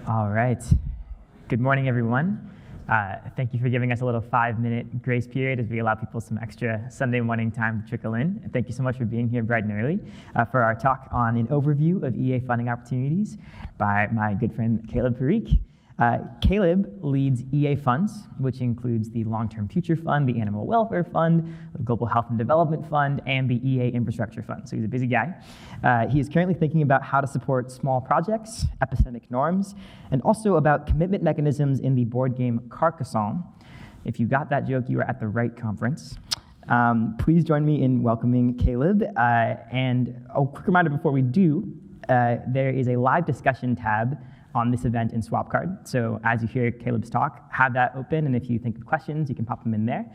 All right. Good morning, everyone. Thank you for giving us a little 5-minute grace period as we allow people some extra Sunday morning time to trickle in. And thank you so much for being here bright and early for our talk on an overview of EA funding opportunities by my good friend Caleb Parikh. Caleb leads EA funds, which includes the Long-Term Future Fund, the Animal Welfare Fund, the Global Health and Development Fund, and the EA Infrastructure Fund. So he's a busy guy. He is currently thinking about how to support small projects, epistemic norms, and also about commitment mechanisms in the board game Carcassonne. If you got that joke, you were at the right conference. Please join me in welcoming Caleb. And a quick reminder before we do, there is a live discussion tab on this event in SwapCard. So as you hear Caleb's talk, have that open, and if you think of questions, you can pop them in there.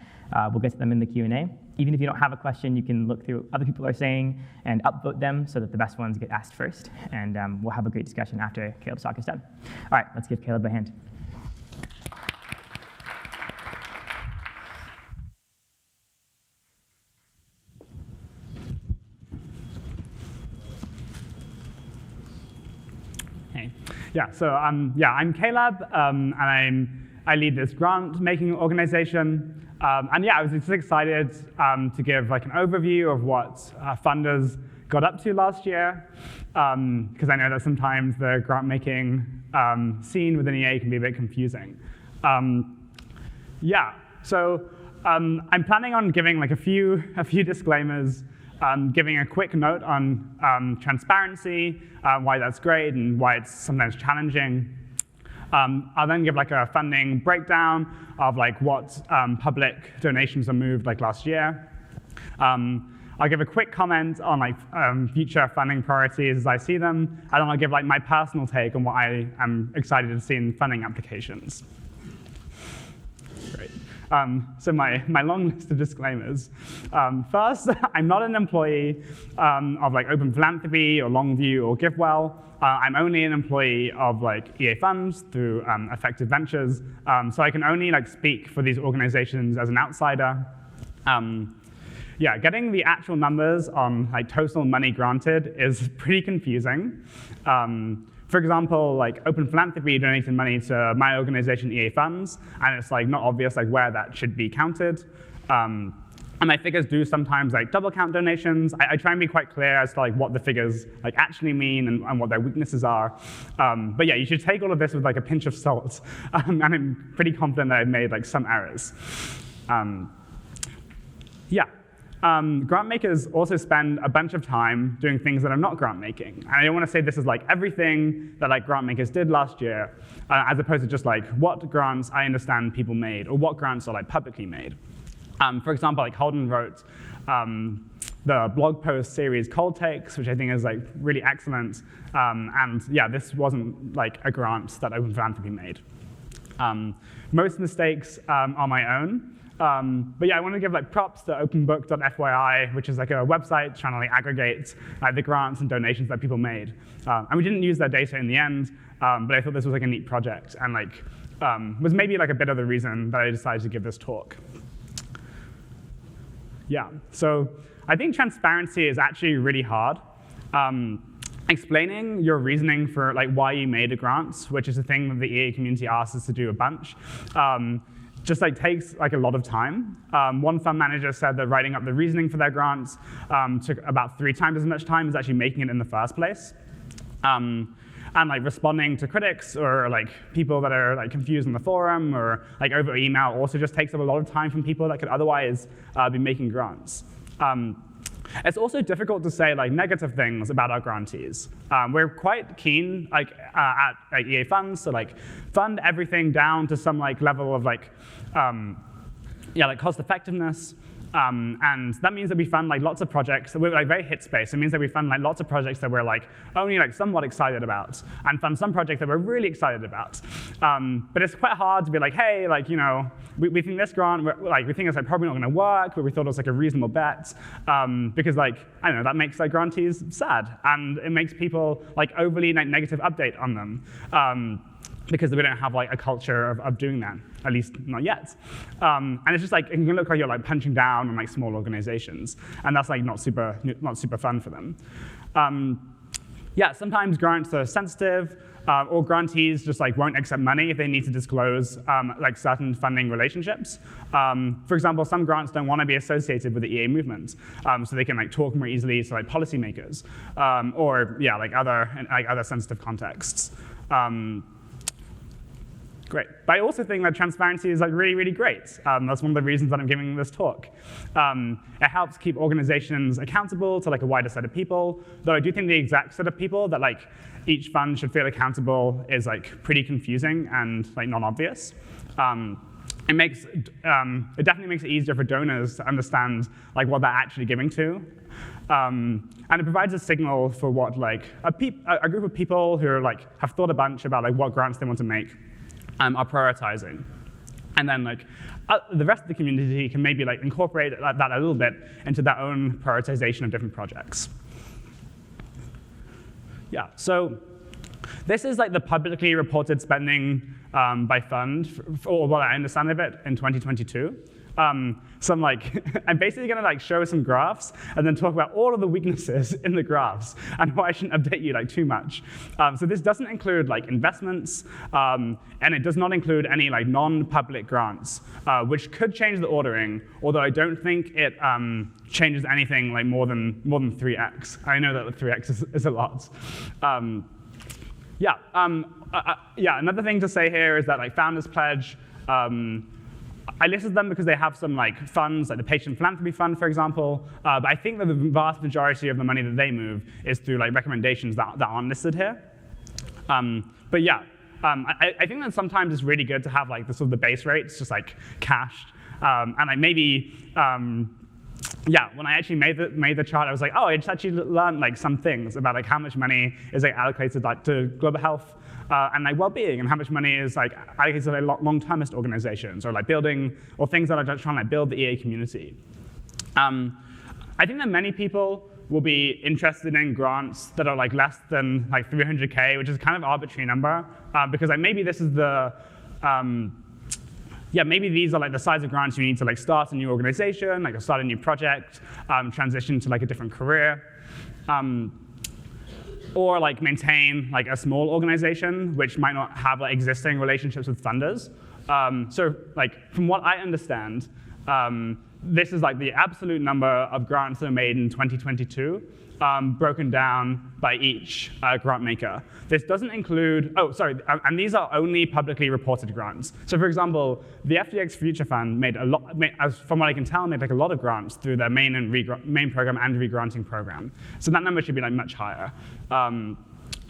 We'll get to them in the Q&A. Even if you don't have a question, you can look through what other people are saying and upvote them so that the best ones get asked first. And we'll have a great discussion after Caleb's talk is done. All right, let's give Caleb a hand. Yeah, so I'm Caleb, and I lead this grant-making organization. And yeah, I was just excited to give like an overview of what funders got up to last year, because I know that sometimes the grant-making scene within EA can be a bit confusing. Yeah, so I'm planning on giving like a few disclaimers. Giving a quick note on transparency, why that's great and why it's sometimes challenging. I'll then give like a funding breakdown of like what public donations are moved like last year. I'll give a quick comment on like future funding priorities as I see them, and then I'll give like my personal take on what I am excited to see in funding applications. Great. So my long list of disclaimers. First, I'm not an employee of like Open Philanthropy or Longview or GiveWell. I'm only an employee of like EA funds through Effective Ventures. So I can only like speak for these organizations as an outsider. Yeah, getting the actual numbers on like total money granted is pretty confusing. For example, like Open Philanthropy donated money to my organization, EA Funds, and it's like not obvious like where that should be counted. And my figures do sometimes like double count donations. I try and be quite clear as to like what the figures like actually mean and what their weaknesses are. But yeah, you should take all of this with like a pinch of salt. And I'm pretty confident that I've made like some errors. Yeah. Grantmakers also spend a bunch of time doing things that are not grant making. And I don't want to say this is like everything that like grantmakers did last year, as opposed to just like what grants I understand people made, or what grants are like publicly made. For example, like Holden wrote the blog post series Cold Takes, which I think is like really excellent. And yeah, this wasn't like a grant that Open Philanthropy made. Most mistakes are my own. But yeah, I want to give like props to openbook.fyi, which is like a website trying to like aggregate the grants and donations that people made. And we didn't use their data in the end, but I thought this was like a neat project and like was maybe like a bit of the reason that I decided to give this talk. Yeah, so I think transparency is actually really hard. Explaining your reasoning for like why you made a grant, which is a thing that the EA community asks us to do a bunch, just like takes like a lot of time. One fund manager said that writing up the reasoning for their grants took about 3 times as much time as actually making it in the first place. And like responding to critics or like people that are like confused in the forum or like over email also just takes up a lot of time from people that could otherwise be making grants. It's also difficult to say like negative things about our grantees. We're quite keen like at EA funds to like fund everything down to some like level of like like cost effectiveness. And that means that we fund like lots of projects. So we're like very hit space. It means that we fund like lots of projects that we're like only like somewhat excited about, and fund some projects that we're really excited about. But it's quite hard to be like, hey, like we think this grant, we think it's like probably not going to work, but we thought it was like a reasonable bet, because like I don't know, that makes like grantees sad, and it makes people like overly like negative update on them. Because we don't have like a culture of doing that, at least not yet. And it's just like, it can look like you're like punching down on like small organizations, and that's like not super fun for them. yeah, sometimes grants are sensitive, or grantees just like won't accept money if they need to disclose like certain funding relationships. For example, some grants don't want to be associated with the EA movement, so they can like talk more easily to like policymakers, or yeah, like other sensitive contexts. Great. But I also think that transparency is like really, really great. That's one of the reasons that I'm giving this talk. It helps keep organizations accountable to like a wider set of people, though I do think the exact set of people that like each fund should feel accountable is like pretty confusing and like non-obvious. It definitely makes it easier for donors to understand like what they're actually giving to. And it provides a signal for what like a group of people who are like have thought a bunch about like what grants they want to make are prioritizing. And then like the rest of the community can maybe like incorporate that a little bit into their own prioritization of different projects. Yeah, so this is like the publicly reported spending by fund, or what I understand of it, in 2022. So I'm basically gonna like show some graphs and then talk about all of the weaknesses in the graphs and why I shouldn't update you like too much. So this doesn't include like investments, and it does not include any like non-public grants, which could change the ordering, although I don't think it changes anything like more than 3x. I know that 3x is a lot. Another thing to say here is that like Founders Pledge, I listed them because they have some like funds, like the Patient Philanthropy Fund, for example. But I think that the vast majority of the money that they move is through like recommendations that aren't listed here. I think that sometimes it's really good to have like the sort of the base rates just like cached, and like maybe. When I actually made the chart, I was like, oh, I just actually learned like some things about like how much money is like allocated like to global health and like well-being, and how much money is like allocated to like long-termist organizations, or like building, or things that are just trying to like build the EA community. I think that many people will be interested in grants that are like less than like 300K, which is kind of an arbitrary number, because like maybe this is the maybe these are like the size of grants you need to like start a new organization, like start a new project, transition to like a different career, or like maintain like a small organization which might not have like existing relationships with funders. So like from what I understand, this is like the absolute number of grants that are made in 2022, broken down by each grant maker. This doesn't include, and these are only publicly reported grants. So for example, the FDX Future Fund from what I can tell, made like a lot of grants through their main program and regranting program. So that number should be like much higher. And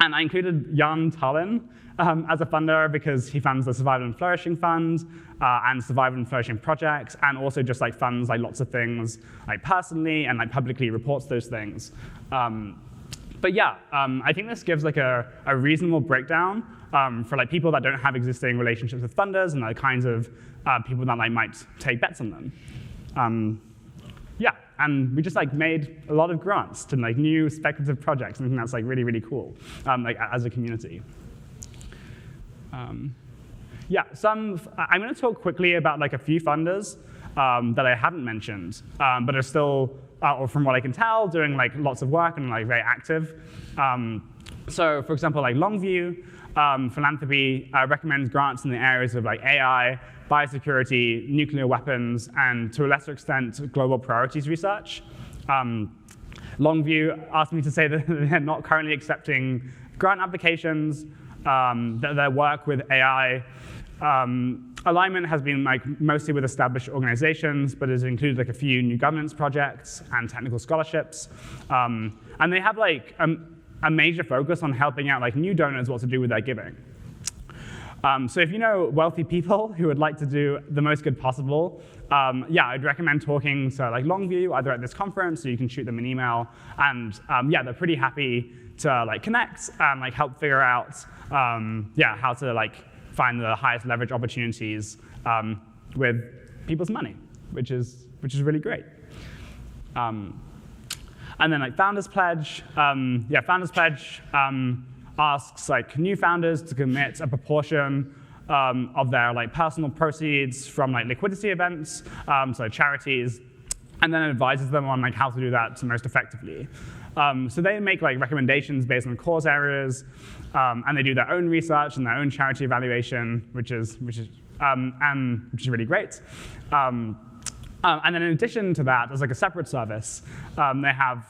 I included Jan Tallinn as a funder because he funds the Survival and Flourishing Fund and Survival and Flourishing projects, and also just like funds like lots of things like personally and like publicly reports those things. I think this gives like a reasonable breakdown for like people that don't have existing relationships with funders and the kinds of people that like might take bets on them. And we just like made a lot of grants to like new speculative projects, and I think that's like really, really cool, like as a community. I'm going to talk quickly about like a few funders that I haven't mentioned, but are still, or from what I can tell, doing like lots of work and like very active. So for example, like Longview Philanthropy recommends grants in the areas of like AI, biosecurity, nuclear weapons, and to a lesser extent, global priorities research. Longview asked me to say that they're not currently accepting grant applications, that their work with AI alignment has been like mostly with established organizations, but has included like a few new governance projects and technical scholarships. And they have like a major focus on helping out like new donors what to do with their giving. So if you know wealthy people who would like to do the most good possible, I'd recommend talking to like Longview either at this conference, so you can shoot them an email, and they're pretty happy to like connect and like help figure out how to like find the highest leverage opportunities with people's money, which is really great. And then like Founders Pledge, Founders Pledge asks like new founders to commit a proportion of their like personal proceeds from like liquidity events, so charities, and then advises them on like how to do that most effectively. So they make like recommendations based on cause areas, and they do their own research and their own charity evaluation, which is really great. And then in addition to that, as like a separate service, they have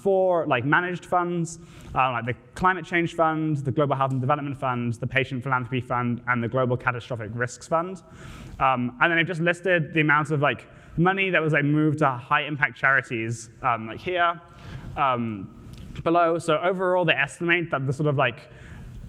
4 like managed funds, like the Climate Change Fund, the Global Health and Development Fund, the Patient Philanthropy Fund, and the Global Catastrophic Risks Fund. And then they've just listed the amount of like money that was like moved to high impact charities, like here, below. So overall, they estimate that the sort of like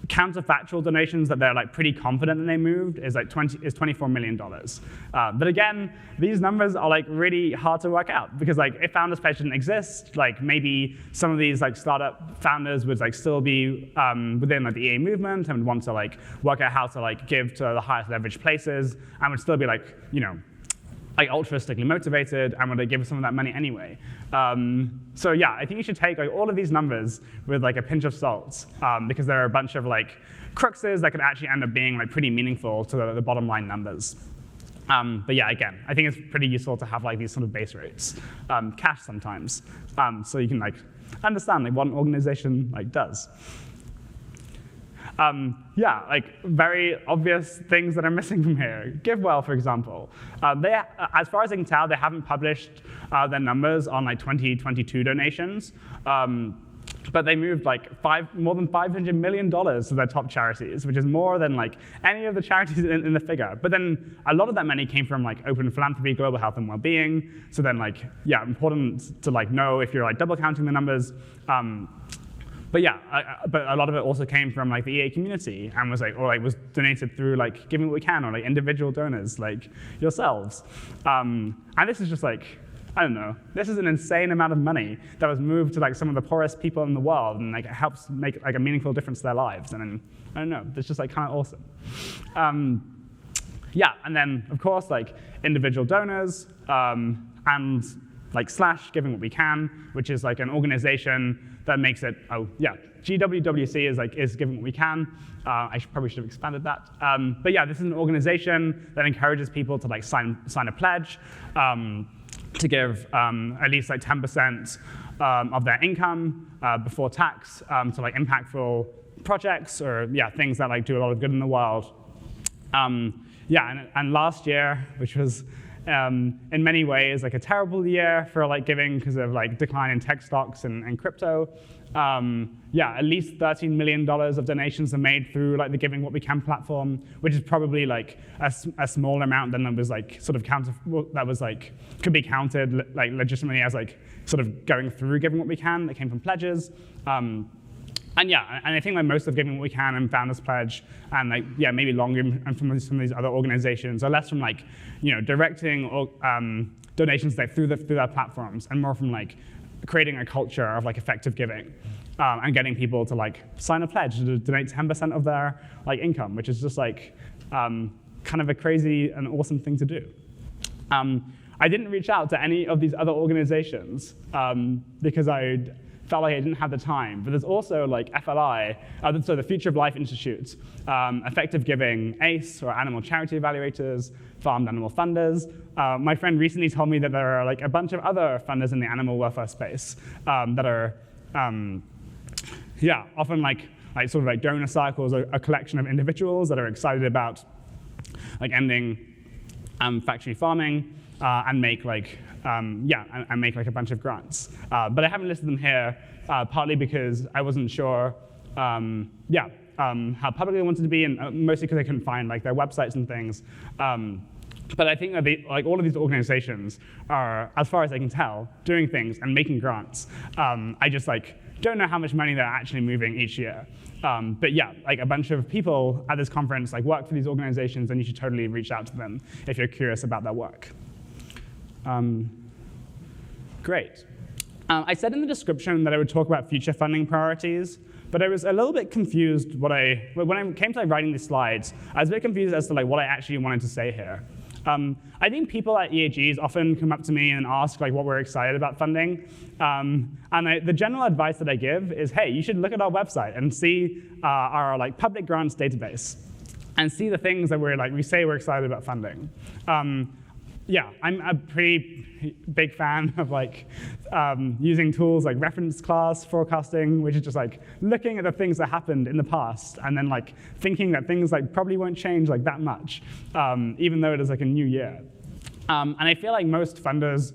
counterfactual donations that they're like pretty confident that they moved is like $24 million. But again, these numbers are like really hard to work out because like if Founders Pledge didn't exist, like maybe some of these like startup founders would like still be within like the EA movement and would want to like work out how to like give to the highest leverage places and would still be like, you know, like altruistically motivated and would they give some of that money anyway. So yeah, I think you should take like all of these numbers with like a pinch of salt because there are a bunch of like cruxes that could actually end up being like pretty meaningful to the bottom line numbers. But yeah, again, I think it's pretty useful to have like these sort of base rates, cash sometimes, so you can like understand like what an organization like does. Yeah, like very obvious things that are missing from here. GiveWell, for example. They, as far as I can tell, they haven't published their numbers on like 2022 donations, but they moved like more than $500 million to their top charities, which is more than like any of the charities in the figure. But then a lot of that money came from like open philanthropy, global health and well-being. So then like, yeah, important to like know if you're like double counting the numbers. But yeah, but a lot of it also came from like the EA community and was like, or like was donated through like Giving What We Can or like individual donors like yourselves. And this is just like, I don't know, this is an insane amount of money that was moved to like some of the poorest people in the world and like it helps make like a meaningful difference to their lives. And then, I don't know, it's just like kind of awesome. Yeah, and then of course like individual donors and like / Giving What We Can, which is like an organization that makes it, oh yeah, GWWC is Giving What We Can. I probably should have expanded that. But yeah, this is an organization that encourages people to like sign a pledge to give at least like 10% of their income before tax to like impactful projects or yeah, things that like do a lot of good in the world. Yeah, and last year, which was in many ways like a terrible year for like giving because of like decline in tech stocks and crypto. Yeah, at least $13 million of donations are made through like the Giving What We Can platform, which is probably like a smaller amount than was like sort of that was like could be counted like legitimately as like sort of going through Giving What We Can that came from pledges. And yeah, and I think like most of Giving What We Can and Founders Pledge and like yeah maybe longer and from some of these other organizations are less from like directing or, donations like through their platforms and more from like creating a culture of like effective giving and getting people to like sign a pledge to donate 10% of their like income, which is just like kind of a crazy and awesome thing to do. I didn't reach out to any of these other organizations because I felt like I didn't have the time, but there's also like FLI, so the Future of Life Institute, Effective Giving, ACE, or Animal Charity Evaluators, Farmed Animal Funders. My friend recently told me that there are like a bunch of other funders in the animal welfare space that are, yeah, often like sort of like donor cycles, or a collection of individuals that are excited about like ending factory farming and make like and make like a bunch of grants. But I haven't listed them here, partly because I wasn't sure how public they wanted to be, and mostly because I couldn't find like their websites and things. But I think that like all of these organizations are, as far as I can tell, doing things and making grants. I just like don't know how much money they're actually moving each year. But yeah, like a bunch of people at this conference like work for these organizations, and you should totally reach out to them if you're curious about their work. Great. I said in the description that I would talk about future funding priorities, but I was a little bit confused when I came to writing these slides. I was a bit confused as to like what I actually wanted to say here. I think people at EAGs often come up to me and ask like what we're excited about funding, and the general advice that I give is, hey, you should look at our website and see our like public grants database, and see the things that we say we're excited about funding. yeah, I'm a pretty big fan of like using tools like reference class forecasting, which is just like looking at the things that happened in the past and then like thinking that things like probably won't change like that much, even though it is like a new year. And I feel like most funders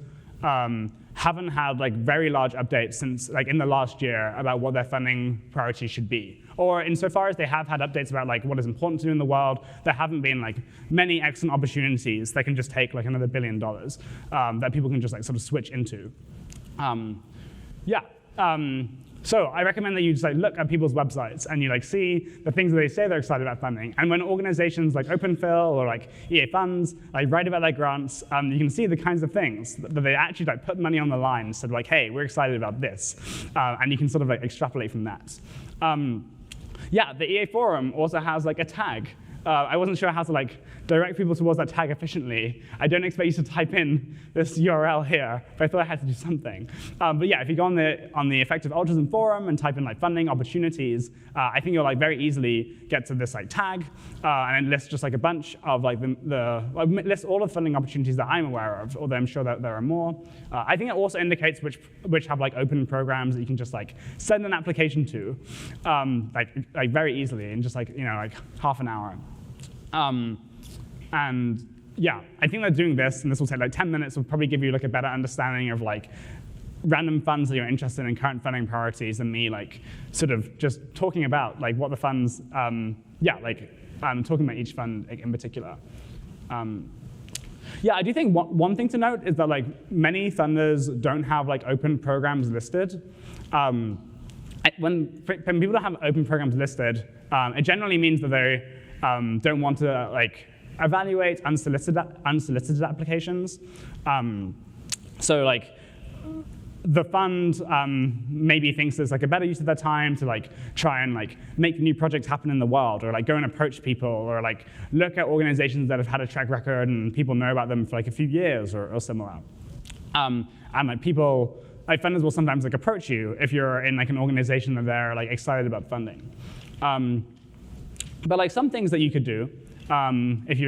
haven't had like very large updates since like in the last year about what their funding priorities should be. Or insofar as they have had updates about like what is important to do in the world, there haven't been like many excellent opportunities that can just take like another $1 billion that people can just like sort of switch into. So I recommend that you just like look at people's websites and you like see the things that they say they're excited about funding. And when organizations like OpenPhil or like EA Funds like write about their grants, you can see the kinds of things that they actually like put money on the line and said like, hey, we're excited about this. And you can sort of like extrapolate from that. The EA forum also has like a tag. I wasn't sure how to like direct people towards that tag efficiently. I don't expect you to type in this URL here, but I thought I had to do something. But yeah, if you go on the Effective Altruism forum and type in like funding opportunities, I think you'll like very easily get to this like tag, and it lists just like a bunch of like it lists all of the funding opportunities that I'm aware of, although I'm sure that there are more. I think it also indicates which have like open programs that you can just like send an application to, like very easily in just like like half an hour. And yeah, I think that doing this, and this will take like 10 minutes, will probably give you like a better understanding of like random funds that you're interested in current funding priorities than me like sort of just talking about like what the funds, talking about each fund in particular. I do think one thing to note is that like many funders don't have like open programs listed. When people don't have open programs listed, it generally means that they don't want to like evaluate unsolicited applications. So like the fund maybe thinks there's like a better use of their time to like try and like make new projects happen in the world, or like go and approach people, or like look at organizations that have had a track record and people know about them for like a few years or similar. And like people, like funders will sometimes like approach you if you're in like an organization that they're like excited about funding. But like some things that you could do if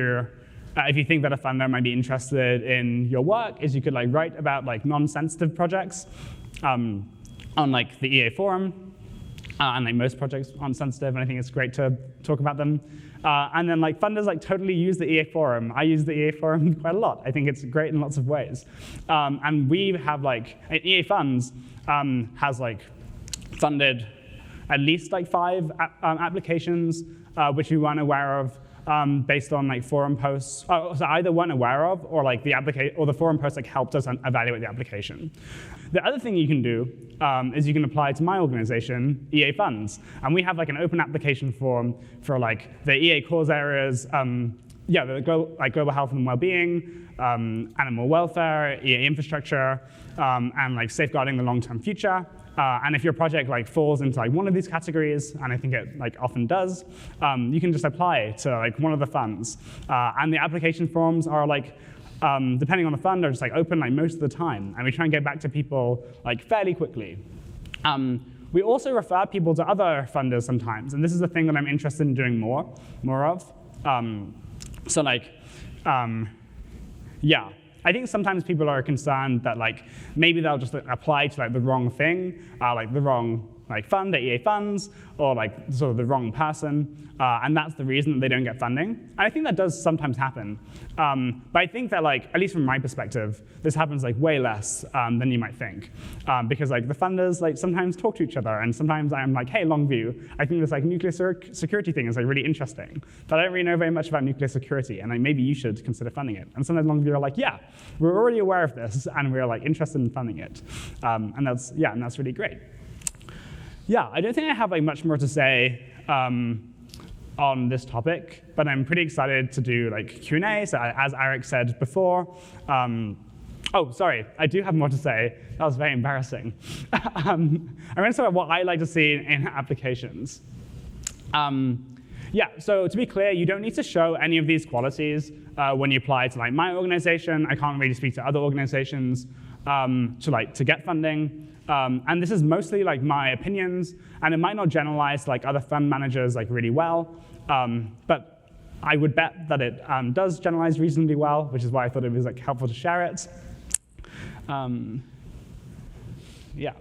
you think that a funder might be interested in your work is you could like write about like non-sensitive projects on like the EA forum, and like most projects aren't sensitive, and I think it's great to talk about them. And then like funders like totally use the EA forum. I use the EA forum quite a lot. I think it's great in lots of ways. And we have like EA Funds has like funded at least like 5 applications which we weren't aware of based on like forum posts. So either weren't aware of, or like the forum posts like helped us evaluate the application. The other thing you can do is you can apply to my organization, EA Funds, and we have like an open application form for like the EA cause areas. Global health and well-being, animal welfare, EA infrastructure, and like safeguarding the long-term future. And if your project like falls into like one of these categories, and I think it like often does, you can just apply to like one of the funds. And the application forms are like, depending on the fund, are just like open like most of the time, and we try and get back to people like fairly quickly. We also refer people to other funders sometimes, and this is a thing that I'm interested in doing more of. I think sometimes people are concerned that like maybe they'll just apply to like the wrong thing, like the wrong like fund at EA Funds, or like sort of the wrong person, and that's the reason that they don't get funding. And I think that does sometimes happen. But I think that like, at least from my perspective, this happens like way less than you might think. Because like the funders like sometimes talk to each other, and sometimes I'm like, hey, Longview, I think this like nuclear security thing is like really interesting, but I don't really know very much about nuclear security, and like maybe you should consider funding it. And sometimes Longview are like, yeah, we're already aware of this, and we're like interested in funding it. And that's really great. Yeah, I don't think I have like much more to say on this topic, but I'm pretty excited to do like Q&A. So as Eric said before, oh, sorry, I do have more to say. That was very embarrassing. I'm going to talk about what I like to see in applications. So to be clear, you don't need to show any of these qualities when you apply to like my organization. I can't really speak to other organizations to get funding. And this is mostly like my opinions, and it might not generalize like other fund managers like really well. But I would bet that it does generalize reasonably well, which is why I thought it was like helpful to share it. Yeah.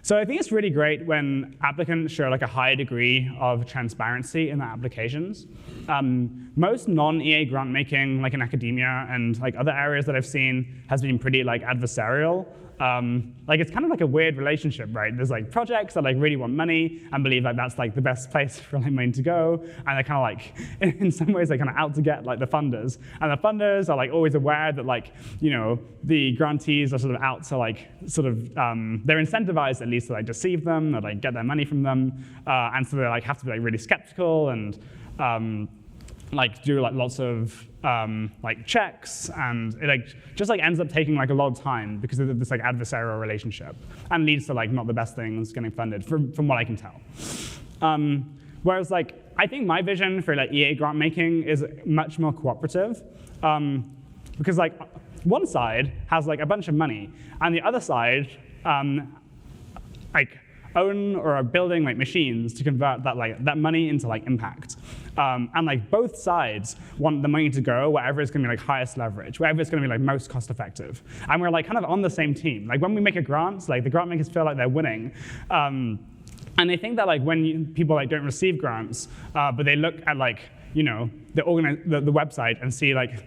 So I think it's really great when applicants show like a high degree of transparency in their applications. Most non-EA grant making, like in academia and like other areas that I've seen, has been pretty like adversarial. Like it's kind of like a weird relationship, right? There's like projects that like really want money and believe like that's like the best place for like money to go, and they're kind of like, in some ways, they're kind of out to get like the funders, and the funders are like always aware that like, you know, the grantees are sort of out to like they're incentivized at least to like deceive them or like get their money from them, and so they like have to be like really skeptical and like do like lots of like checks, and it like just like ends up taking like a lot of time because of this like adversarial relationship, and leads to like not the best things getting funded from what I can tell. Whereas like I think my vision for like EA grant making is much more cooperative, because like one side has like a bunch of money, and the other side like own or are building like machines to convert that money into like impact. And like both sides want the money to go wherever it's going to be like highest leverage, wherever it's going to be like most cost effective. And we're like kind of on the same team. Like when we make a grant, like the grant makers feel like they're winning. And they think that like when people like don't receive grants, but they look at like, you know, the website and see like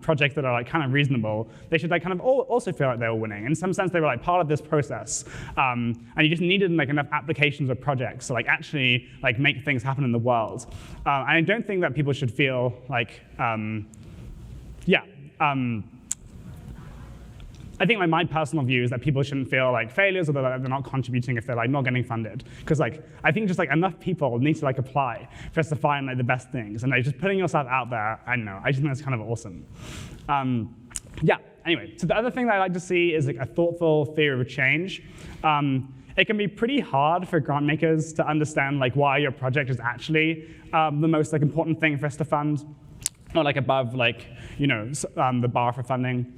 projects that are like kind of reasonable, they should like kind of also feel like they were winning. In some sense, they were like part of this process, and you just needed like enough applications or projects to like actually like make things happen in the world. And I don't think that people should feel like, I think like my personal view is that people shouldn't feel like failures or that they're not contributing if they're like not getting funded. Because like I think just like enough people need to like apply for us to find like the best things, and like just putting yourself out there, I don't know, I just think that's kind of awesome. Yeah. Anyway, so the other thing that I like to see is like a thoughtful theory of change. It can be pretty hard for grant makers to understand like why your project is actually the most like important thing for us to fund, or like above like, you know, the bar for funding.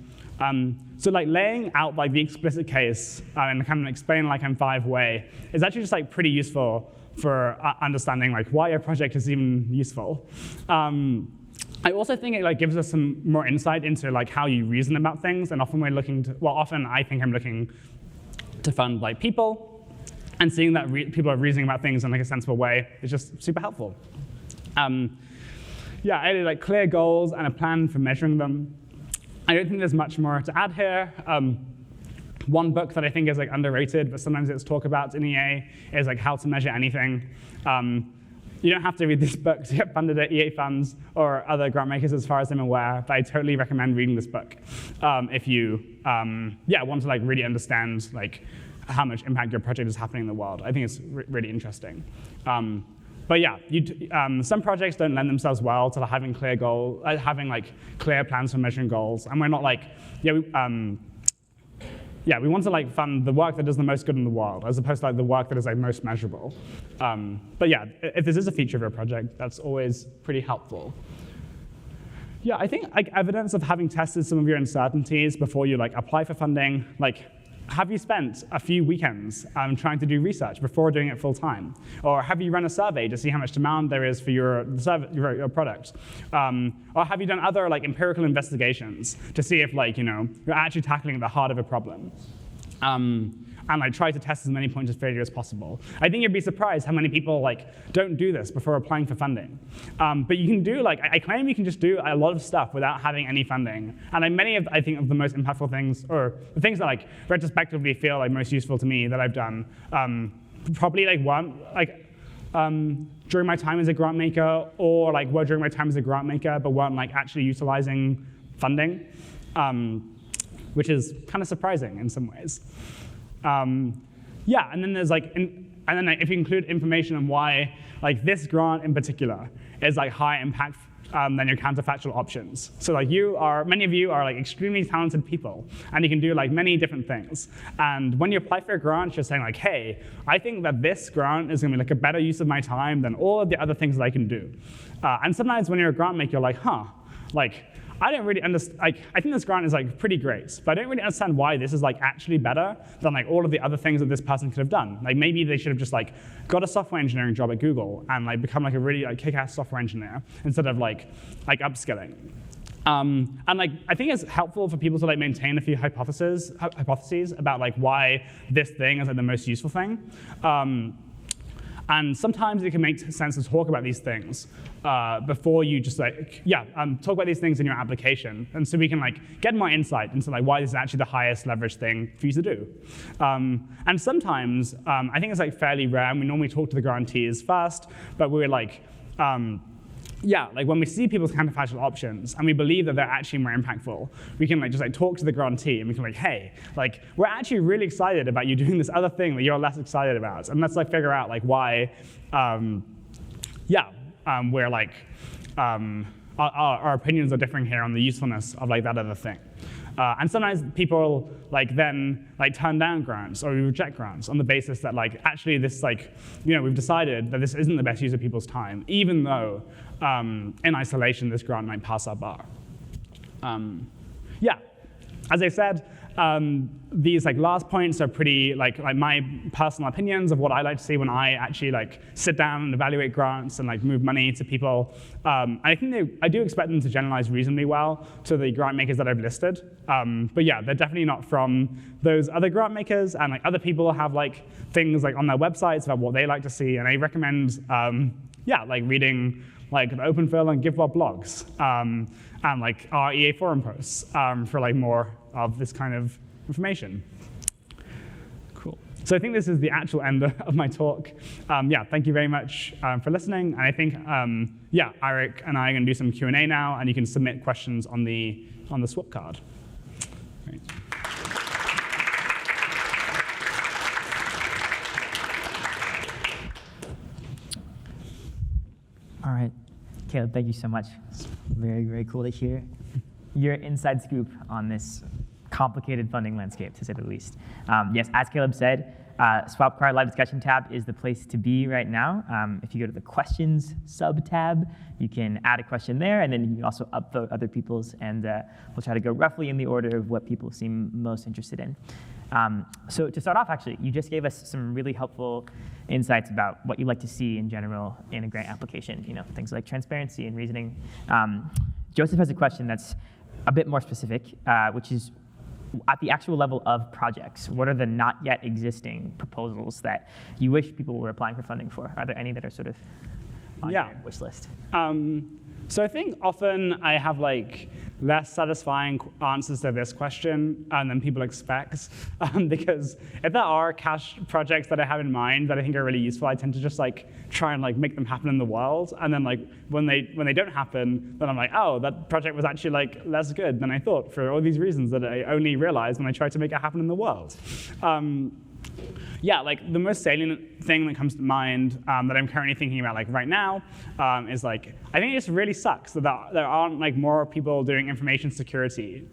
So like laying out like the explicit case and kind of explain like M5 way is actually just like pretty useful for understanding like why a project is even useful. I also think it like gives us some more insight into like how you reason about things, and often we're looking to, well, often I think I'm looking to fund like people, and seeing that people are reasoning about things in like a sensible way is just super helpful. Yeah, I had like clear goals and a plan for measuring them. I don't think there's much more to add here. One book that I think is like underrated, but sometimes it's talked about in EA, is like How to Measure Anything. You don't have to read this book to get funded at EA funds or other grant makers, as far as I'm aware, but I totally recommend reading this book if you want to like really understand like how much impact your project is happening in the world. I think it's really interesting. But yeah, some projects don't lend themselves well to having clear having like clear plans for measuring goals, and we're not like, we want to like fund the work that does the most good in the world, as opposed to like the work that is like most measurable. But yeah, if this is a feature of your project, that's always pretty helpful. Yeah, I think like evidence of having tested some of your uncertainties before you like apply for funding, like, have you spent a few weekends trying to do research before doing it full time? Or have you run a survey to see how much demand there is for your product? Or have you done other like empirical investigations to see if like, you know, you're actually tackling the heart of a problem? And like try to test as many points of failure as possible. I think you'd be surprised how many people like don't do this before applying for funding. But you can do like, I claim you can just do a lot of stuff without having any funding. And like many of, I think, of the most impactful things, or the things that like retrospectively feel like most useful to me that I've done, probably like weren't like during my time as a grant maker, or like were during my time as a grant maker, but weren't like actually utilizing funding, which is kind of surprising in some ways. And then there's like, if you include information on why like this grant in particular is like high impact than your counterfactual options. So like many of you are like extremely talented people, and you can do like many different things. And when you apply for a grant, you're saying like, hey, I think that this grant is gonna be like a better use of my time than all of the other things that I can do. And sometimes when you're a grant maker, you're like, like, I don't really understand, like, I think this grant is like pretty great, but I don't really understand why this is like actually better than like all of the other things that this person could have done. Like maybe they should have just like got a software engineering job at Google and like become like a really like kick-ass software engineer instead of like upskilling. And like I think it's helpful for people to like maintain a few hypotheses about like why this thing is like the most useful thing. And sometimes it can make sense to talk about these things before you just like, talk about these things in your application. And so we can like get more insight into like why this is actually the highest leverage thing for you to do. And sometimes, I think it's like fairly rare, and we normally talk to the grantees first, but we're like, like when we see people's counterfactual options and we believe that they're actually more impactful, we can like just like talk to the grantee and we can like, hey, like we're actually really excited about you doing this other thing that you're less excited about, and let's like figure out like why, we're like our opinions are differing here on the usefulness of like that other thing. And sometimes people like then like turn down grants or we reject grants on the basis that like actually this like, we've decided that this isn't the best use of people's time, even though in isolation this grant might pass our bar. As I said, these like last points are pretty like my personal opinions of what I like to see when I actually like sit down and evaluate grants and like move money to people. I think I do expect them to generalize reasonably well to the grant makers that I've listed. But yeah, they're definitely not from those other grant makers, and like other people have like things like on their websites about what they like to see, and I recommend like reading like the OpenPhil and GiveWell blogs and like our EA forum posts for like more of this kind of information. Cool. So I think this is the actual end of my talk. Thank you very much for listening. And I think, Parikh and I are going to do some Q&A now, and you can submit questions on the swap card. Great. All right, Caleb, thank you so much. It's very, very cool to hear your inside scoop on this complicated funding landscape, to say the least. Yes, as Caleb said, Swap Card Live Discussion tab is the place to be right now. If you go to the questions sub-tab, you can add a question there, and then you can also upvote other people's, and we'll try to go roughly in the order of what people seem most interested in. So to start off, actually, you just gave us some really helpful insights about what you like to see in general in a grant application, things like transparency and reasoning. Joseph has a question that's a bit more specific, which is at the actual level of projects, what are the not yet existing proposals that you wish people were applying for funding for? Are there any that are sort of on your wish list? So I think often I have like less satisfying answers to this question than people expect, because if there are cash projects that I have in mind that I think are really useful, I tend to just like try and like make them happen in the world, and then like when they don't happen, then I'm like, oh, that project was actually like less good than I thought for all these reasons that I only realized when I tried to make it happen in the world. Like the most salient thing that comes to mind that I'm currently thinking about like right now is like, I think it just really sucks that there aren't like more people doing information security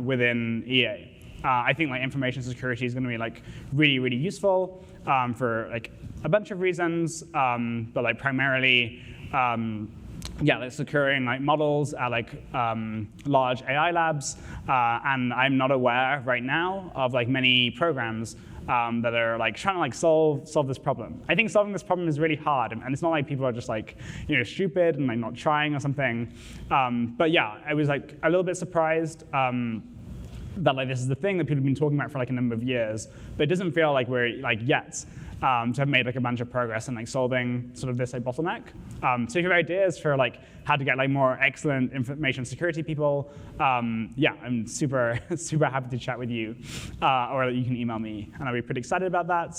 within EA. I think like information security is going to be like really, really useful for like a bunch of reasons, but like primarily like securing like models at like large AI labs, and I'm not aware right now of like many programs that are like trying to like solve this problem. I think solving this problem is really hard, and it's not like people are just like stupid and like not trying or something. But yeah, I was like a little bit surprised that like this is the thing that people have been talking about for like a number of years, but it doesn't feel like we're like yet to have made like a bunch of progress in like solving sort of this like bottleneck. So if you have ideas for like how to get like more excellent information security people, I'm super happy to chat with you, or you can email me, and I'll be pretty excited about that.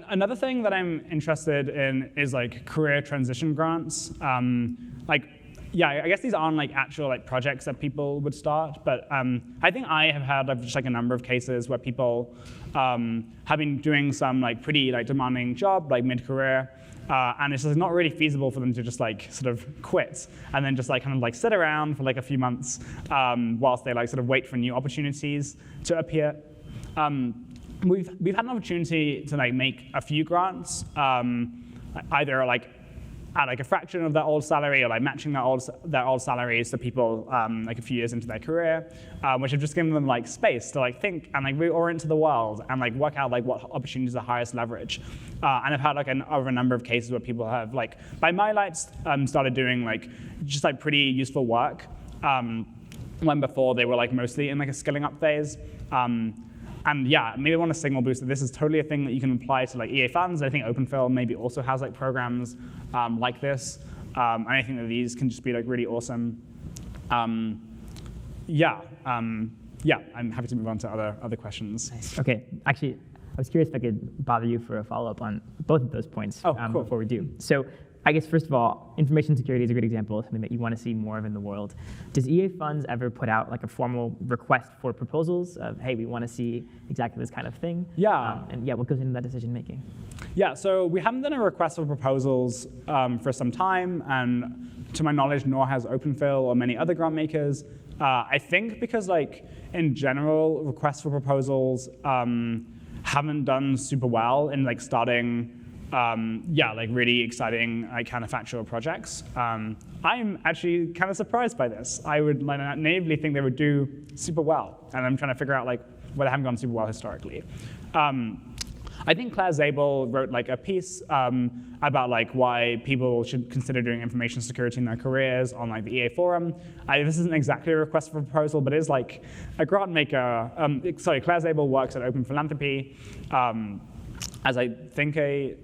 Another thing that I'm interested in is like career transition grants. I guess these aren't like actual like projects that people would start, but I think I have had just like a number of cases where people have been doing some like pretty like demanding job like mid-career, and it's just not really feasible for them to just like sort of quit and then just like kind of like sit around for like a few months whilst they like sort of wait for new opportunities to appear. We've had an opportunity to like make a few grants, either like at like a fraction of their old salary, or like matching their old salaries to people like a few years into their career, which have just given them like space to like think and like reorient to the world and like work out like what opportunities are highest leverage. And I've had like over a number of cases where people have like, by my lights, started doing like just like pretty useful work when before they were like mostly in like a skilling up phase. And yeah, maybe I want to signal boost that this is totally a thing that you can apply to like EA funds. I think OpenPhil maybe also has like programs like this. And I think that these can just be like really awesome. Yeah, I'm happy to move on to other questions. Nice. Okay, actually, I was curious if I could bother you for a follow-up on both of those points Cool. before we do. So I guess, first of all, information security is a great example of something that you want to see more of in the world. Does EA funds ever put out like a formal request for proposals of, hey, we want to see exactly this kind of thing? Yeah. And yeah, what goes into that decision making? Yeah, so we haven't done a request for proposals for some time, and to my knowledge, nor has OpenPhil or many other grant makers. I think because like in general, requests for proposals haven't done super well in like starting like really exciting like counterfactual projects. I'm actually kind of surprised by this. I would like, naively think they would do super well, and I'm trying to figure out like why they haven't gone super well historically. I think Claire Zabel wrote like a piece about like why people should consider doing information security in their careers on like the EA forum. This isn't exactly a request for proposal, but it is like a grant maker. Claire Zabel works at Open Philanthropy as I think she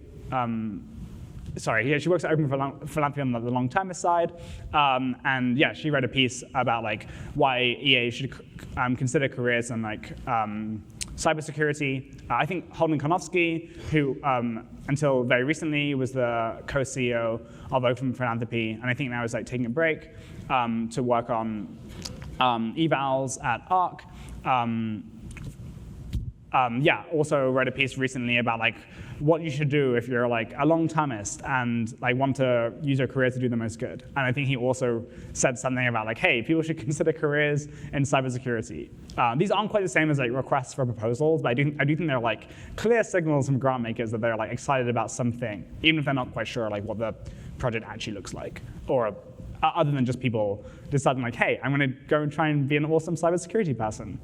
works at Open Philanthropy on the long-termist side, and yeah, she wrote a piece about like why EA should consider careers in like cybersecurity. I think Holden Konofsky, who until very recently was the co-CEO of Open Philanthropy, and I think now is like taking a break to work on evals at ARC. Also wrote a piece recently about like what you should do if you're like a long-termist and like want to use your career to do the most good. And I think he also said something about like, hey, people should consider careers in cybersecurity. These aren't quite the same as like requests for proposals, but I do think they're like clear signals from grant makers that they're like excited about something, even if they're not quite sure like what the project actually looks like, or other than just people deciding like, hey, I'm going to go and try and be an awesome cybersecurity person.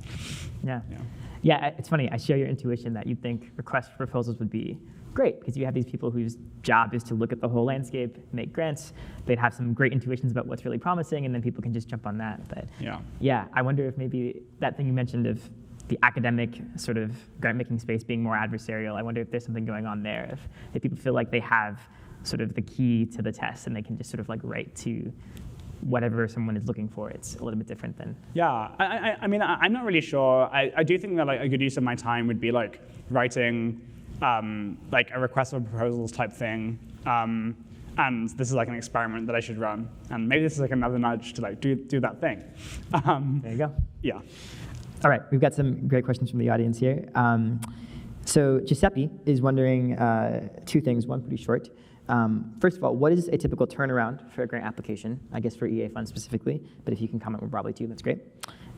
Yeah, it's funny. I share your intuition that you'd think requests for proposals would be great because you have these people whose job is to look at the whole landscape, make grants. They'd have some great intuitions about what's really promising, and then people can just jump on that. But yeah, I wonder if maybe that thing you mentioned of the academic sort of grant-making space being more adversarial, I wonder if there's something going on there, if people feel like they have sort of the key to the test and they can just sort of like write to whatever someone is looking for. It's a little bit different than. Yeah, I mean, I'm not really sure. I do think that like a good use of my time would be like writing like a request for proposals type thing. And this is like an experiment that I should run. And maybe this is like another nudge to like do that thing. There you go. Yeah. All right, we've got some great questions from the audience here. So Giuseppe is wondering two things, one pretty short. First of all, what is a typical turnaround for a grant application, I guess for EA funds specifically, but if you can comment more broadly too, that's great.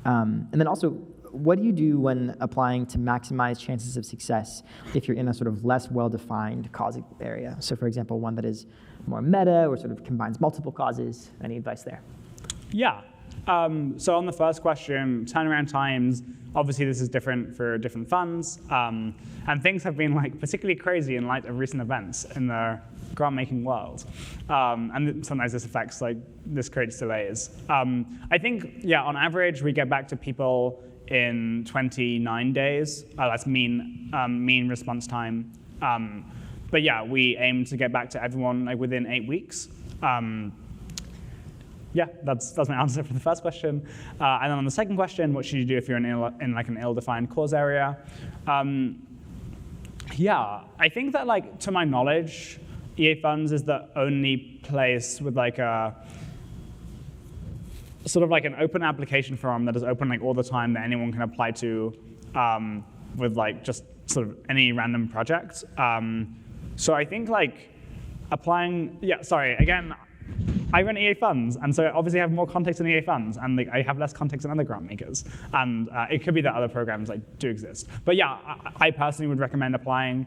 And then also, what do you do when applying to maximize chances of success if you're in a sort of less well-defined cause area? So for example, one that is more meta or sort of combines multiple causes. Any advice there? Yeah. So on the first question, turnaround times, obviously this is different for different funds, and things have been like particularly crazy in light of recent events in the grant-making world, and sometimes this creates delays. I think, yeah, on average we get back to people in 29 days. That's mean response time. But yeah, we aim to get back to everyone like within 8 weeks. Yeah, that's my answer for the first question. And then on the second question, what should you do if you're in like an ill-defined cause area? Yeah, I think that like to my knowledge, EA Funds is the only place with like a sort of like an open application form that is open like all the time that anyone can apply to with like just sort of any random project. So I think like applying, again, I run EA Funds, and so obviously I have more context in EA Funds, and like, I have less context in other grant makers. And it could be that other programs like do exist. But yeah, I personally would recommend applying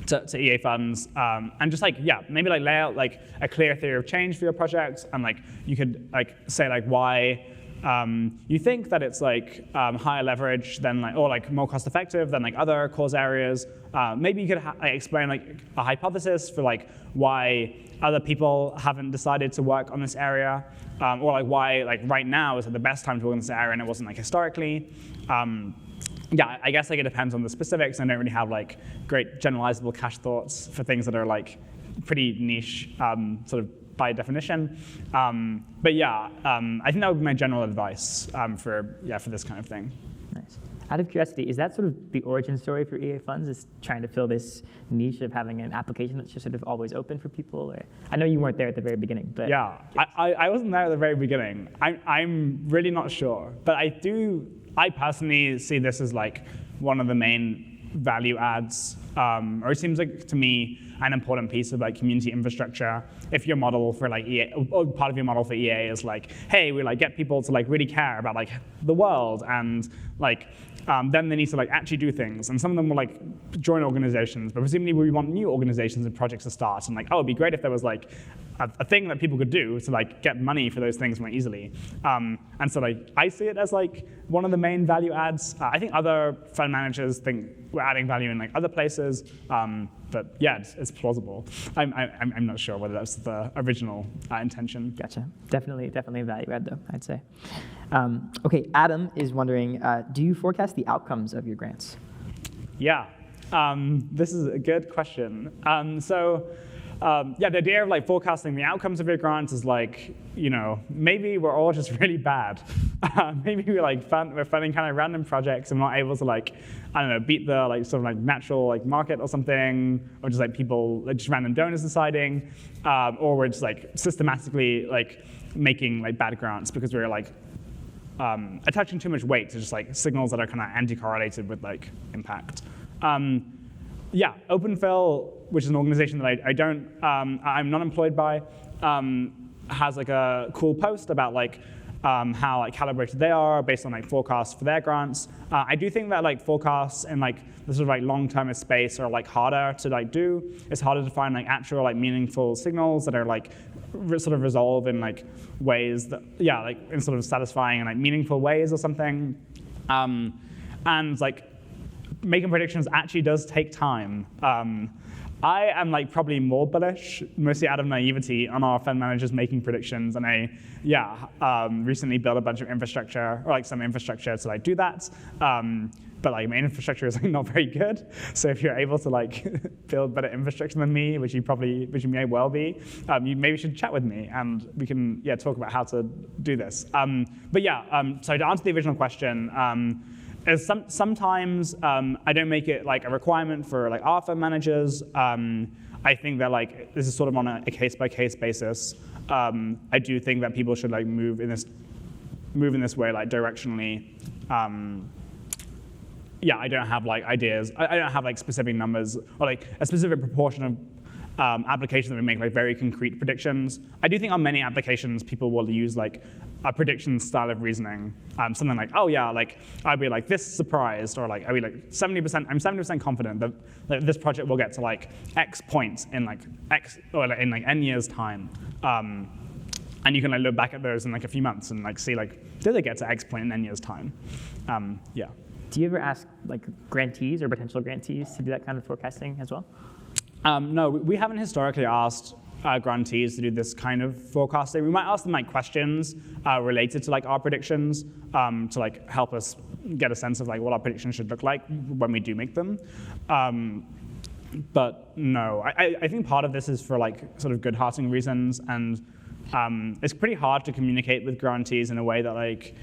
to EA funds, and just maybe lay out a clear theory of change for your project, and you could say why you think that it's higher leverage than or more cost effective than other cause areas. Maybe you could explain a hypothesis for why other people haven't decided to work on this area, or why right now is the best time to work in this area and it wasn't historically. Yeah, I guess it depends on the specifics. I don't really have great generalizable cache thoughts for things that are pretty niche, sort of by definition. But yeah, I think that would be my general advice for this kind of thing. Nice. Out of curiosity, is that sort of the origin story for EA funds? Is trying to fill this niche of having an application that's just sort of always open for people? Or, I know you weren't there at the very beginning, but yeah, I wasn't there at the very beginning. I'm really not sure, but I personally see this as one of the main value adds, or it seems to me an important piece of community infrastructure. If your model for EA, or part of your model for EA is hey, we get people to really care about the world, and then they need to actually do things. And some of them will join organizations, but presumably we want new organizations and projects to start. And it'd be great if there was a thing that people could do to get money for those things more easily. And so I see it as one of the main value adds. I think other fund managers think we're adding value in other places. But yeah, it's plausible. I'm not sure whether that's the original intention. Gotcha. Definitely a value add, though, I'd say. OK, Adam is wondering, do you forecast the outcomes of your grants? Yeah, this is a good question. Yeah, the idea of forecasting the outcomes of your grants is maybe we're all just really bad. Maybe we're funding kind of random projects and we're not able to I don't know, beat the sort of natural market or something, or just people just random donors deciding, or we're just systematically making bad grants because we're attaching too much weight to just signals that are kind of anti-correlated with impact. Yeah, OpenPhil, which is an organization that I'm not employed by, has a cool post about how calibrated they are based on forecasts for their grants. I do think that forecasts in the sort of long-term space are harder to do. It's harder to find actual meaningful signals that are sort of resolve in ways that in sort of satisfying and meaningful ways or something. And making predictions actually does take time. I am probably more bullish, mostly out of naivety, on our fund managers making predictions. And I recently built a bunch of infrastructure, or some infrastructure to do that. But my infrastructure is not very good. So if you're able to build better infrastructure than me, which you may well be, you maybe should chat with me and we can talk about how to do this. But yeah, so to answer the original question. Sometimes I don't make it a requirement for our fund managers. I think that this is sort of on a case-by-case basis. I do think that people should move in this way directionally. Yeah, I don't have ideas. I don't have specific numbers or a specific proportion of applications that we make very concrete predictions. I do think on many applications people will use a prediction style of reasoning, something oh yeah, I'd be this surprised, or I'd be 70%. I'm 70% confident that this project will get to X points in X or in N years time, and you can look back at those in a few months and see did they get to X point in N years time? Yeah. Do you ever ask grantees or potential grantees to do that kind of forecasting as well? No, we haven't historically asked grantees to do this kind of forecasting. We might ask them questions related to our predictions to help us get a sense of what our predictions should look like when we do make them. But no, I think part of this is for sort of good-hearting reasons, and it's pretty hard to communicate with grantees in a way that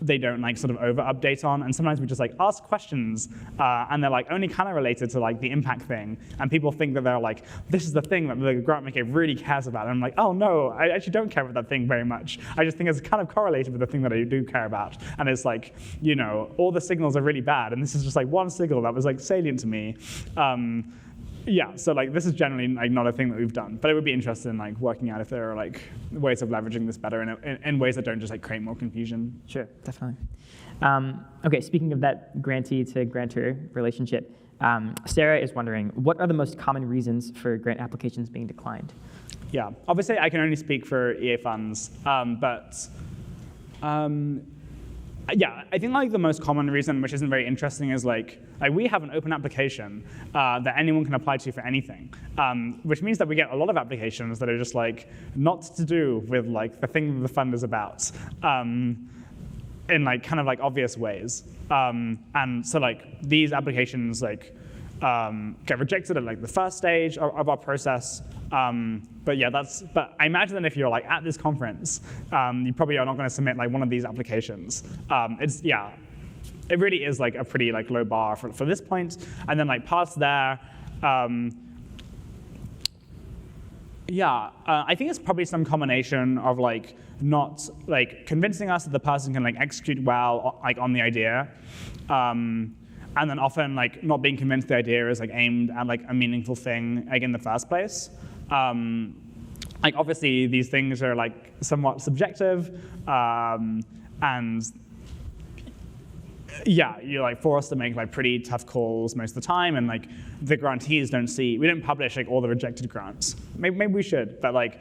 they don't sort of over-update on, and sometimes we just ask questions, and they're only kind of related to the impact thing, and people think that they're this is the thing that the grant maker really cares about, and I'm oh no, I actually don't care about that thing very much. I just think it's kind of correlated with the thing that I do care about, and it's all the signals are really bad, and this is just one signal that was salient to me. Yeah, so this is generally not a thing that we've done, but it would be interesting in working out if there are ways of leveraging this better in ways that don't just create more confusion. Sure, definitely. Okay, speaking of that grantee to grantor relationship, Sarah is wondering, what are the most common reasons for grant applications being declined? Yeah, obviously I can only speak for EA funds, yeah, I think like the most common reason, which isn't very interesting, is like we have an open application that anyone can apply to for anything, which means that we get a lot of applications that are just like not to do with like the thing that the fund is about, in like kind of like obvious ways. And so like these applications like get rejected at like the first stage of our process. But yeah, but I imagine that if you're like at this conference, you probably are not going to submit like one of these applications. It really is like a pretty like low bar for this point. And then like past there, I think it's probably some combination of like not like convincing us that the person can like execute well like on the idea. And then often like not being convinced the idea is like aimed at like a meaningful thing like in the first place. Like obviously these things are like somewhat subjective, and yeah, you're like forced to make like pretty tough calls most of the time, and like the grantees we don't publish like all the rejected grants. Maybe we should, but like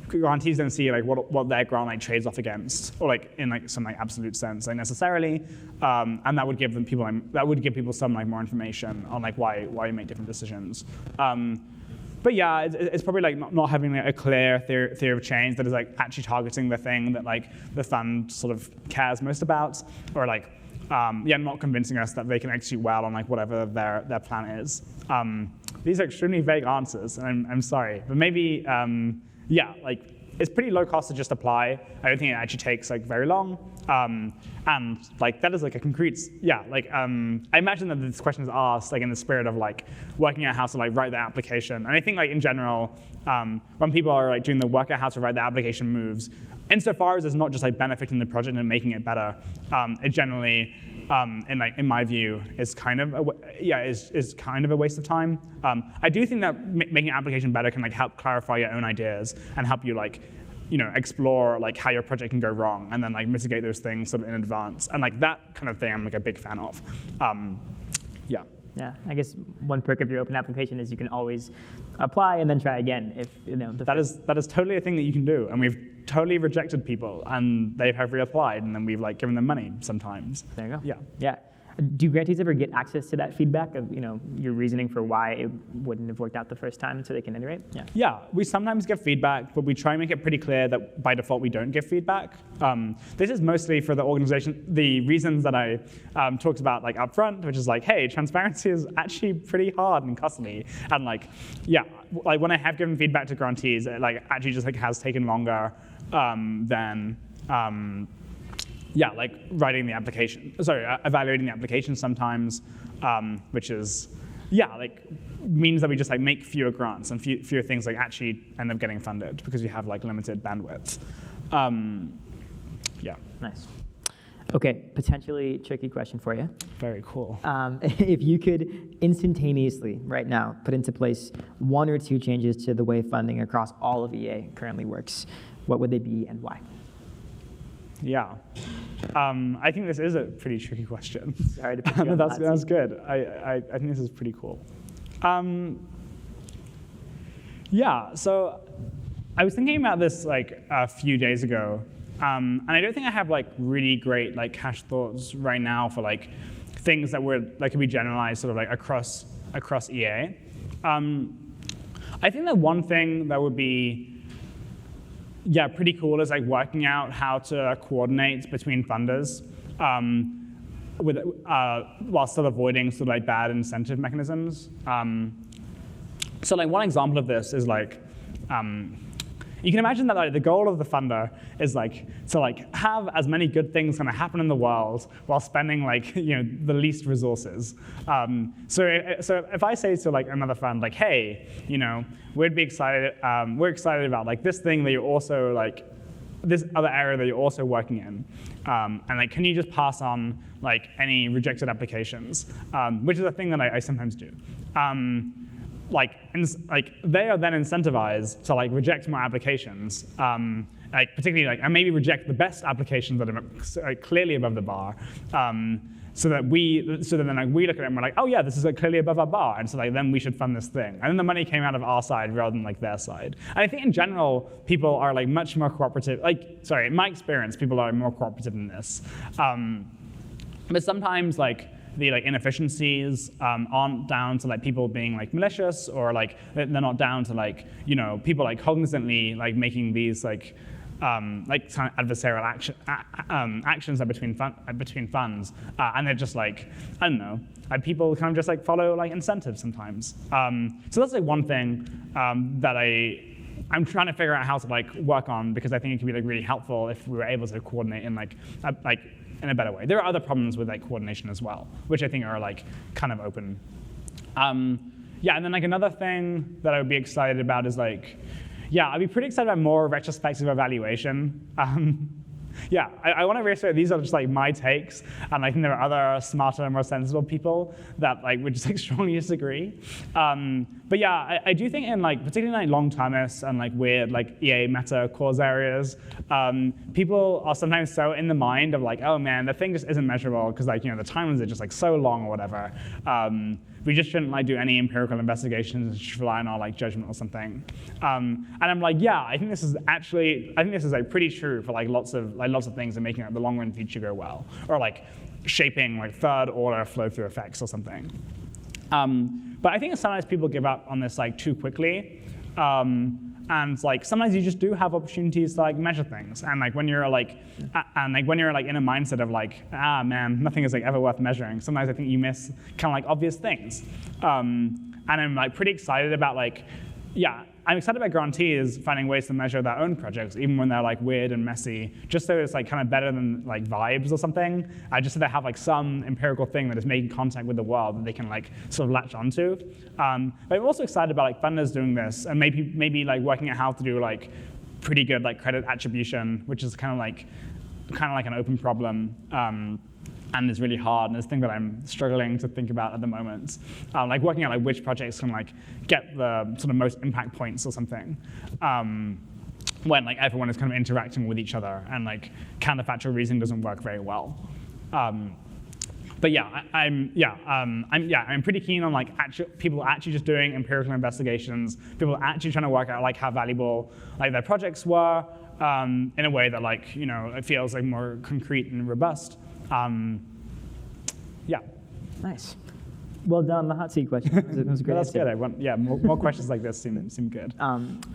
grantees don't see like what their grant like trades off against, or like in like some like absolute sense like necessarily, and that would give people some like more information on like why you make different decisions. But yeah, it's probably like not having like a clear theory of change that is like actually targeting the thing that like the fund sort of cares most about, or like not convincing us that they can execute well on like whatever their plan is. These are extremely vague answers, and I'm sorry, but maybe like it's pretty low cost to just apply. I don't think it actually takes like very long. And like that is like a concrete, I imagine that this question is asked like in the spirit of like working out how to like write the application. And I think like in general, when people are like doing the work out how to write the application moves, insofar as it's not just like benefiting the project and making it better, it generally, in my view, is kind of a waste of time. I do think that making an application better can like help clarify your own ideas and help you like explore like how your project can go wrong, and then like mitigate those things sort of in advance. And like that kind of thing I'm like a big fan of. Yeah, I guess one perk of your open application is you can always apply and then try again if that is totally a thing that you can do, and we've totally rejected people and they have reapplied, and then we've like given them money sometimes. There you go. Yeah. Do grantees ever get access to that feedback of your reasoning for why it wouldn't have worked out the first time, so they can iterate? Yeah, we sometimes give feedback, but we try and make it pretty clear that by default we don't give feedback. This is mostly for the organization, the reasons that I talked about like up front, which is like, hey, transparency is actually pretty hard and costly, and like when I have given feedback to grantees, it like actually just like has taken longer than like writing the application, evaluating the application sometimes, which is, like means that we just like make fewer grants and fewer things like actually end up getting funded because we have like limited bandwidth. Nice. Okay, potentially tricky question for you. Very cool. If you could instantaneously, right now, put into place 1 or 2 changes to the way funding across all of EA currently works, what would they be and why? Yeah, I think this is a pretty tricky question. Sorry to put you on the hot seat. That's good. I think this is pretty cool. So I was thinking about this like a few days ago, and I don't think I have like really great like cache thoughts right now for like things that would like could be generalized sort of like across EA. I think that one thing that would be pretty cool is like working out how to coordinate between funders while still avoiding sort of like bad incentive mechanisms. So like one example of this is like, you can imagine that like the goal of the funder is like to like have as many good things kind of happen in the world while spending like the least resources. So if I say to like another fund like, hey, we're excited about like this thing that you're also like this other area that you're also working in, and like can you just pass on like any rejected applications, which is a thing that I sometimes do. They are then incentivized to like reject more applications, like particularly like and maybe reject the best applications that are clearly above the bar, so that we look at it and we're like, oh yeah, this is like clearly above our bar, and so like then we should fund this thing. And then the money came out of our side rather than like their side. And I think in general, people are like much more cooperative. In my experience, people are more cooperative in this. But sometimes like the inefficiencies aren't down to like people being like malicious, or like they're not down to like people like cognizantly like making these like kind of adversarial actions between funds, and they're just like, I don't know, people kind of just like follow like incentives sometimes. So that's like one thing that I'm trying to figure out how to like work on, because I think it could be like really helpful if we were able to coordinate in in a better way. There are other problems with like coordination as well, which I think are like kind of open. And then like another thing that I would be excited about is like, I'd be pretty excited about more retrospective evaluation. I want to reiterate these are just like my takes, and I think there are other smarter and more sensible people that like would just like strongly disagree. But I do think in like particularly like long-termists and like weird like EA meta cause areas, people are sometimes so in the mind of like, oh man, the thing just isn't measurable because like the timelines are just like so long or whatever. We just shouldn't like do any empirical investigations and just rely on our like judgment or something. And I'm like, I think this is like pretty true for like lots of things and making like the long run future go well, or like shaping like third order flow through effects or something. But I think sometimes people give up on this like too quickly. And like sometimes you just do have opportunities to like measure things, and like when you're like in a mindset of like, man, nothing is like ever worth measuring, sometimes I think you miss kind of like obvious things. And I'm like pretty excited about like, I'm excited about grantees finding ways to measure their own projects, even when they're like weird and messy, just so it's like kind of better than like vibes or something. Just so they have like some empirical thing that is making contact with the world that they can like sort of latch onto. But I'm also excited about like funders doing this, and maybe like working out how to do like pretty good like credit attribution, which is kind of like an open problem. And it's really hard, and it's a thing that I'm struggling to think about at the moment. Like working out like which projects can like get the sort of most impact points or something, when like everyone is kind of interacting with each other, and like counterfactual reasoning doesn't work very well. But I'm pretty keen on like people actually just doing empirical investigations, people actually trying to work out like how valuable like their projects were, in a way that like it feels like more concrete and robust. Nice. Well done on the hot seat question. That was a great That's answer. good. More questions like this seem good.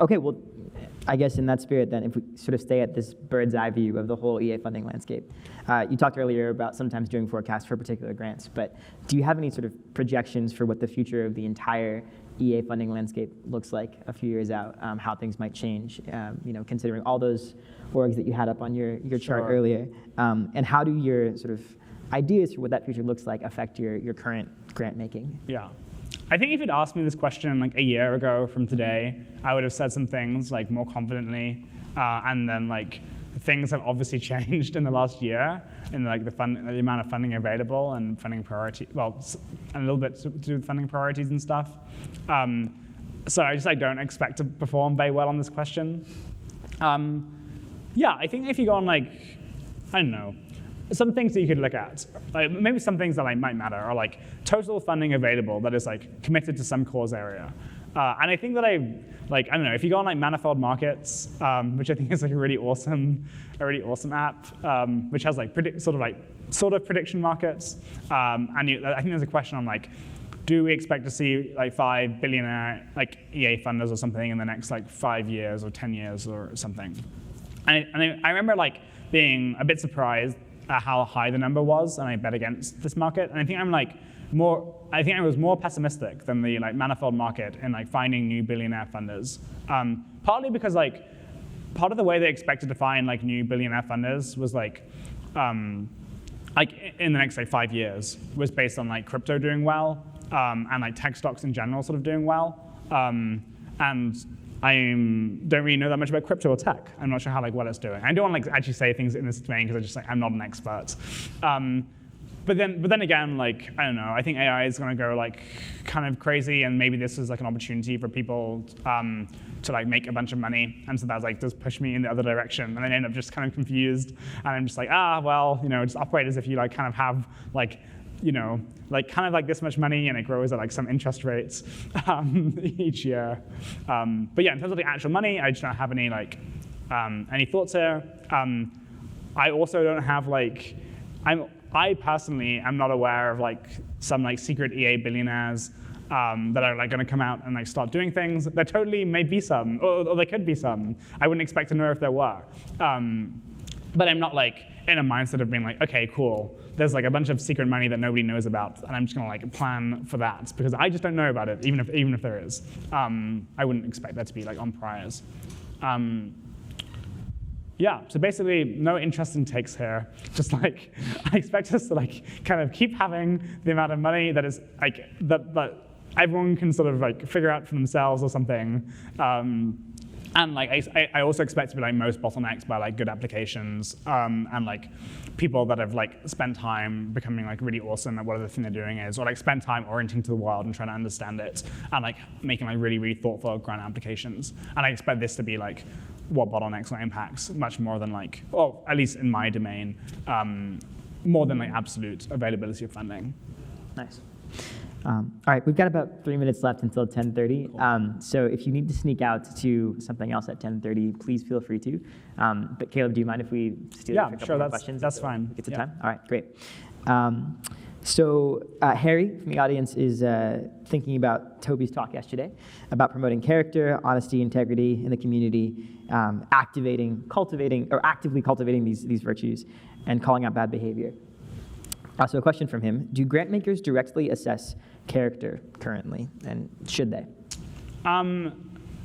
Okay, well, I guess in that spirit then, if we sort of stay at this bird's eye view of the whole EA funding landscape, you talked earlier about sometimes doing forecasts for particular grants, but do you have any sort of projections for what the future of the entire EA funding landscape looks like a few years out, how things might change, considering all those orgs that you had up on your chart earlier, and how do your sort of ideas for what that future looks like affect your current grant making? Yeah. I think if you'd asked me this question like a year ago from today, I would have said some things like more confidently, and then like things have obviously changed in the last year in like the amount of funding available and funding priority, and a little bit to do with funding priorities and stuff. So I just don't expect to perform very well on this question. I think if you go on like, I don't know, some things that you could look at, like maybe some things that like might matter are like total funding available that is like committed to some cause area. And I think that I don't know, if you go on like Manifold Markets, which I think is like a really awesome app, which has like sort of prediction markets. And I think there's a question on like, do we expect to see like 5 billionaire like EA funders or something in the next like 5 years or 10 years or something? And I remember like being a bit surprised at how high the number was, and I bet against this market. And I think I was more pessimistic than the like Manifold Market in like finding new billionaire funders. Partly because like part of the way they expected to find like new billionaire funders was like in the next like 5 years was based on like crypto doing well, and like tech stocks in general sort of doing well. And I don't really know that much about crypto or tech. I'm not sure how well it's doing. I don't want to actually say things in this domain because I'm not an expert. but then again, like, I don't know, I think AI is going to go like kind of crazy, and maybe this is like an opportunity for people to like make a bunch of money, and so that's like does push me in the other direction, and I end up just kind of confused, and I'm just like, well, just operate as if you like kind of have like, like kind of like this much money, and it grows at like some interest rates each year. But yeah, in terms of the actual money, I just don't have any like any thoughts here. I also don't have like, I personally am not aware of like some like secret EA billionaires that are like going to come out and like start doing things. There totally may be some, or there could be some. I wouldn't expect to know if there were. But I'm not like in a mindset of being like, okay, cool. There's like a bunch of secret money that nobody knows about, and I'm just going to like plan for that because I just don't know about it, even if there is. I wouldn't expect that to be like on priors. Yeah, so basically no interesting takes here. Just like, I expect us to like kind of keep having the amount of money that is like, that everyone can sort of like figure out for themselves or something. And like, I also expect to be like most bottlenecked by like good applications and like people that have like spent time becoming like really awesome at whatever the thing they're doing is, or like spend time orienting to the world and trying to understand it, and like making like really, really thoughtful grant applications. And I expect this to be like what bottlenecks or impacts much more than like, or at least in my domain, more than like absolute availability of funding. Nice. All right, we've got about 3 minutes left until 10:30. Cool. So if you need to sneak out to something else at 10:30, please feel free to. But Caleb, do you mind if we steal a couple more questions? That's fine. Get to time? All right, great. So Harry from the audience is thinking about Toby's talk yesterday about promoting character, honesty, integrity in the community, actively cultivating these virtues, and calling out bad behavior. So a question from him: do grantmakers directly assess character currently, and should they?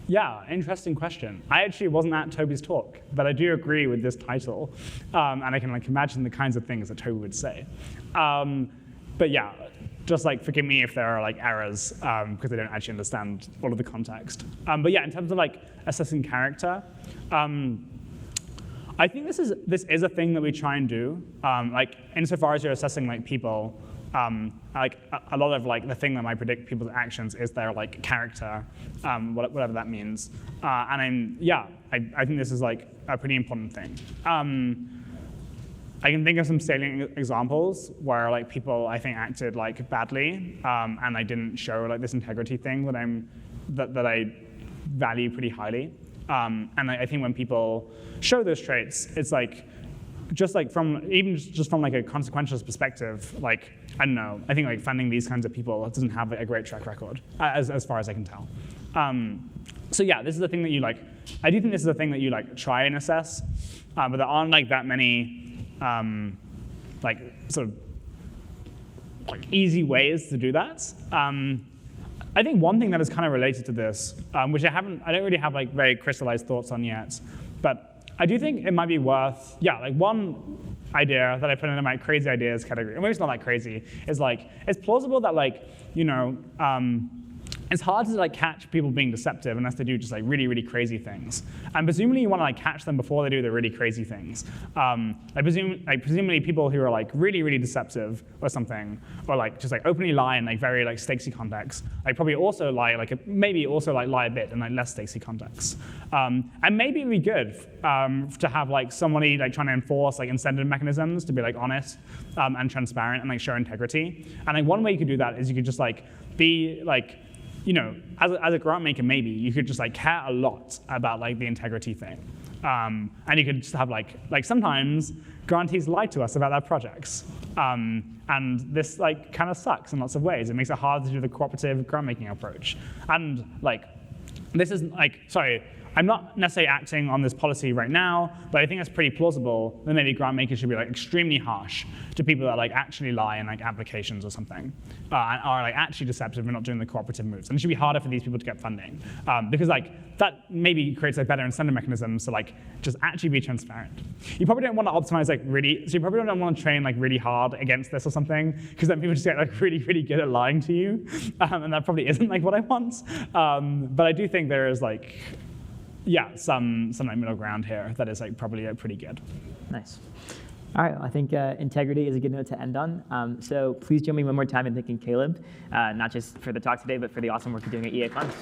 Yeah, interesting question. I actually wasn't at Toby's talk, but I do agree with this title, and I can like imagine the kinds of things that Toby would say. But yeah, just like forgive me if there are like errors because I don't actually understand all of the context. But yeah, in terms of like assessing character, I think this is a thing that we try and do. Like insofar as you're assessing like people, like a lot of like the thing that might predict people's actions is their like character, whatever that means. And I think this is like a pretty important thing. I can think of some salient examples where like people I think acted like badly, and I didn't show like this integrity thing that I value pretty highly. And I think when people show those traits, it's like just from like a consequentialist perspective, like I don't know, I think like funding these kinds of people doesn't have a great track record as far as I can tell. So yeah, this is the thing that you like. I do think this is the thing that you like try and assess, but there aren't like that many like sort of like easy ways to do that. I think one thing that is kind of related to this, which I don't really have like very crystallized thoughts on yet, but I do think it might be worth, like one idea that I put into my crazy ideas category, and maybe it's not that crazy, is like, it's plausible that like, it's hard to like catch people being deceptive unless they do just like really, really crazy things. And presumably you want to like catch them before they do the really crazy things. Presumably people who are like really, really deceptive or something, or like just like openly lie in like very like stakesy contexts, like probably also lie maybe also like lie a bit in like less stakesy contexts. And maybe it'd be good to have like somebody like trying to enforce like incentive mechanisms to be like honest and transparent and like show integrity. And like one way you could do that is you could just like be like, as a grant maker, maybe you could just like care a lot about like the integrity thing, and you could just have like sometimes grantees lie to us about their projects, and this like kind of sucks in lots of ways. It makes it hard to do the cooperative grant making approach, and like this is like I'm not necessarily acting on this policy right now, but I think it's pretty plausible that maybe grant makers should be like extremely harsh to people that like actually lie in like applications or something, and are like actually deceptive and not doing the cooperative moves. And it should be harder for these people to get funding, because like that maybe creates like better incentive mechanisms to like just actually be transparent. You probably don't want to optimize like really, so you probably don't want to train like really hard against this or something, because then people just get like really, really good at lying to you, and that probably isn't like what I want. But I do think there is like, some like middle ground here that is like probably pretty good. Nice. All right, I think integrity is a good note to end on. So please join me one more time in thanking Caleb, not just for the talk today, but for the awesome work you're doing at EA Funds.